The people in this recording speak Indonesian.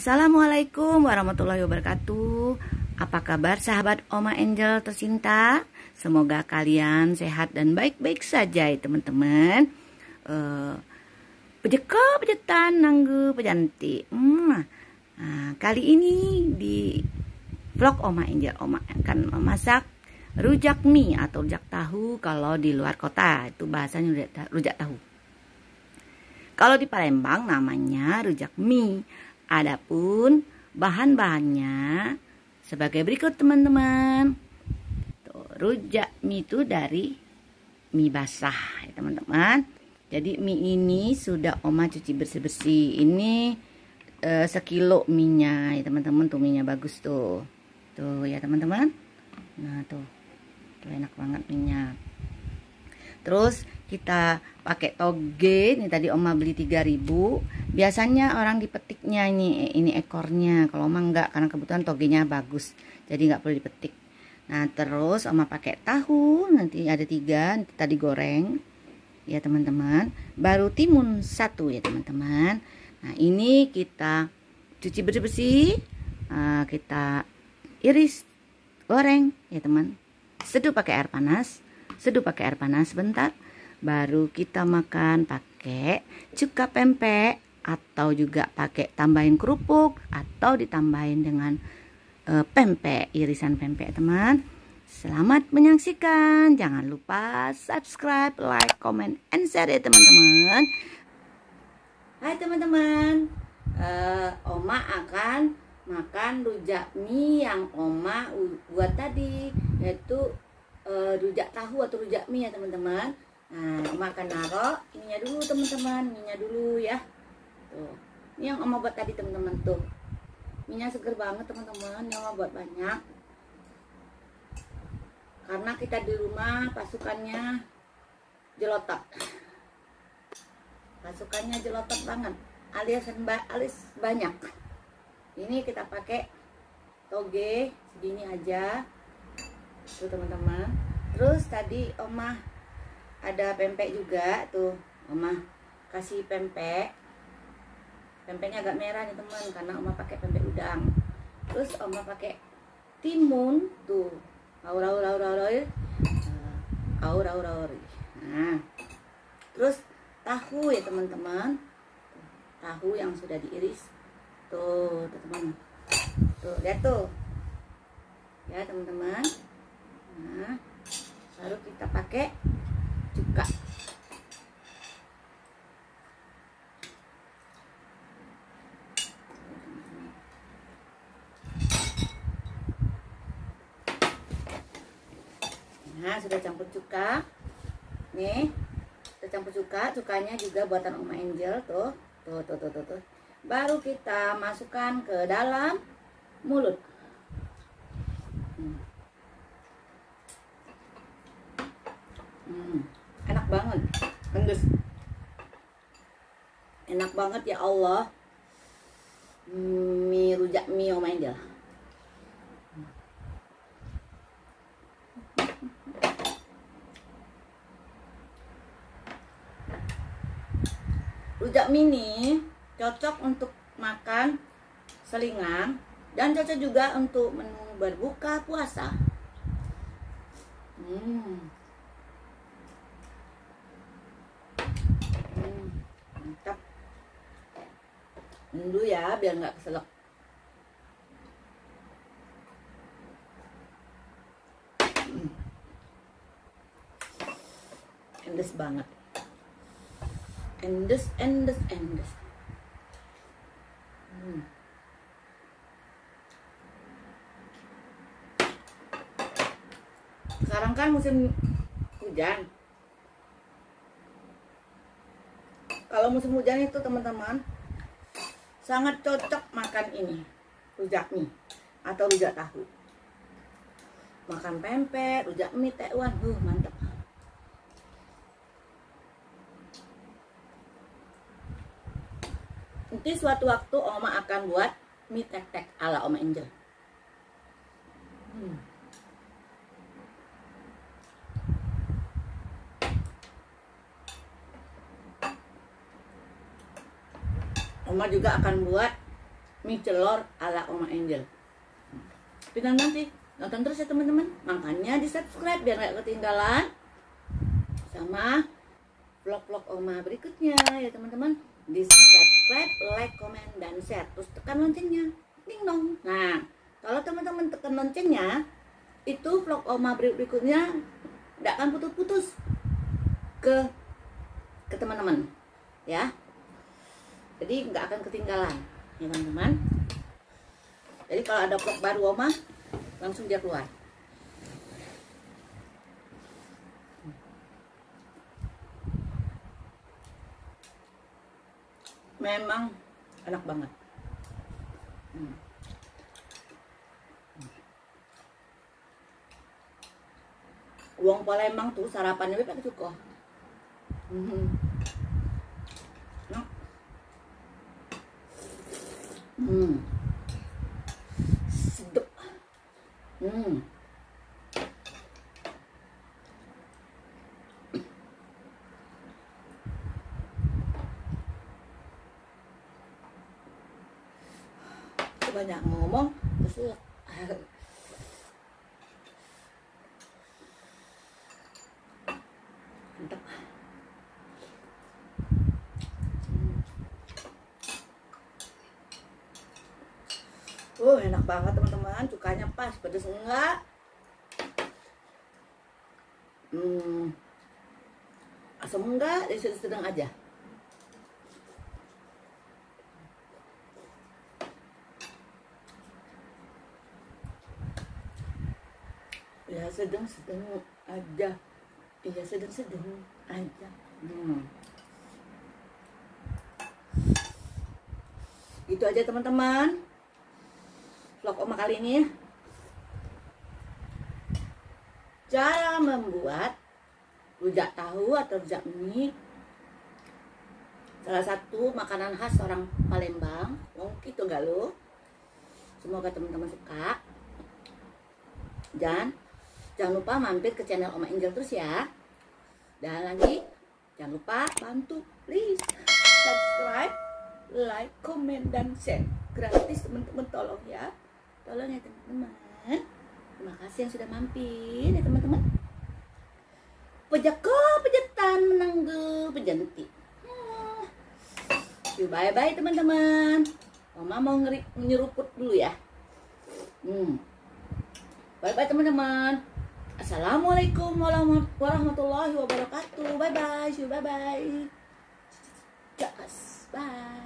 Assalamualaikum warahmatullahi wabarakatuh. Apa kabar sahabat Oma Angel tercinta? Semoga kalian sehat dan baik-baik saja ya teman-teman. Pejeko pejetan nanggu pejanti. Kali ini di vlog Oma Angel, Oma akan memasak rujak mie atau rujak tahu kalau di luar kota. Itu bahasanya rujak tahu. Kalau di Palembang namanya rujak mie. Adapun bahan-bahannya sebagai berikut teman-teman. Rujak mie itu dari mie basah ya teman-teman. Jadi mie ini sudah Oma cuci bersih-bersih. Ini sekilo minyak ya teman-teman. Tuh minyak bagus tuh. Tuh ya teman-teman. Nah tuh enak banget minyak. Terus kita pakai toge. Ini tadi Oma beli 3.000. Biasanya orang dipetiknya ini ekornya. Kalau Oma enggak, karena kebetulan togenya bagus. Jadi nggak perlu dipetik. Nah terus Oma pakai tahu. Nanti ada 3. Nanti tadi goreng. Ya teman-teman. Baru timun 1 ya teman-teman. Nah ini kita cuci bersih-bersih. Kita iris, goreng ya teman. Seduh pakai air panas. Seduh pakai air panas sebentar. Baru kita makan pakai cuka pempek. Atau juga pakai tambahin kerupuk. Atau ditambahin dengan pempek. Irisan pempek teman. Selamat menyaksikan. Jangan lupa subscribe, like, comment, and share ya teman-teman. Hai teman-teman. Oma akan makan rujak mie yang Oma buat tadi. Yaitu rujak tahu atau rujak mie ya teman-teman. Nah Oma akan naruh ininya dulu teman-teman. Minyak dulu ya. Tuh. Ini yang Oma buat tadi teman-teman tuh. Minyak seger banget teman-teman. Ini Oma buat banyak. Karena kita di rumah pasukannya jelotot. Pasukannya jelotot banget. Alias banyak. Ini kita pakai toge segini aja. Tuh teman-teman. Terus tadi Oma ada pempek juga tuh. Oma kasih pempek. Pempeknya agak merah nih teman, karena Oma pakai pempek udang. Terus Oma pakai timun tuh, aur. Nah, terus tahu ya teman-teman, tahu yang sudah diiris tuh teman-teman. Tuh lihat tuh, ya teman-teman. Nah, baru kita pakai cuka. Nah sudah campur cuka. Nih sudah campur cuka. Cukanya juga buatan Oma Angel tuh. Tuh. Baru kita masukkan ke dalam mulut. Enak banget. Pedes. Enak banget ya Allah. Mie rujak mie Oma Angel. Rujak mie ini cocok untuk makan selingan dan cocok juga untuk menu berbuka puasa. Mantap. Dulu ya biar nggak keselak. Endes banget. Endes. Sekarang kan musim hujan. Kalau musim hujan itu teman-teman sangat cocok makan ini rujak mie atau rujak tahu. Makan pempek, rujak mie, tekwan, mantap. Nanti suatu waktu Oma akan buat mie tek-tek ala Oma Angel. Oma juga akan buat mie celor ala Oma Angel. Tapi nanti nonton terus ya teman-teman. Makanya di subscribe biar gak ketinggalan sama vlog-vlog Oma berikutnya ya teman-teman. Di subscribe, like, komen, dan share. Terus tekan loncengnya, ding dong. Nah, kalau teman-teman tekan loncengnya, itu vlog Oma berikutnya tidak akan putus-putus ke teman-teman ya. Jadi nggak akan ketinggalan ya teman-teman. Jadi kalau ada vlog baru Oma, langsung dia keluar. Memang enak banget. Wong Palembang tuh sarapannya pakai cuko. Sedap. Banyak ngomong terus mantap. Enak banget teman-teman, cukanya pas, pedas enggak. Asam enggak, sedang aja. Ya sedang-sedang aja. Iya sedang-sedang aja. Itu aja teman-teman vlog Oma kali ini. Cara membuat rujak tahu atau rujak mie, salah satu makanan khas orang Palembang. Mungkin itu enggak lo. Semoga teman-teman suka. Dan jangan lupa mampir ke channel Oma Angel terus ya. Dan lagi jangan lupa bantu please subscribe, like, komen, dan share. Gratis teman-teman, tolong ya. Tolong ya teman-teman. Terima kasih yang sudah mampir ya teman-teman. Pejako pejetan menanggu pejanti. Bye bye teman-teman. Oma mau nyeruput dulu ya. Bye bye teman-teman. Assalamualaikum warahmatullahi wabarakatuh. Bye bye. Bye bye. Bye.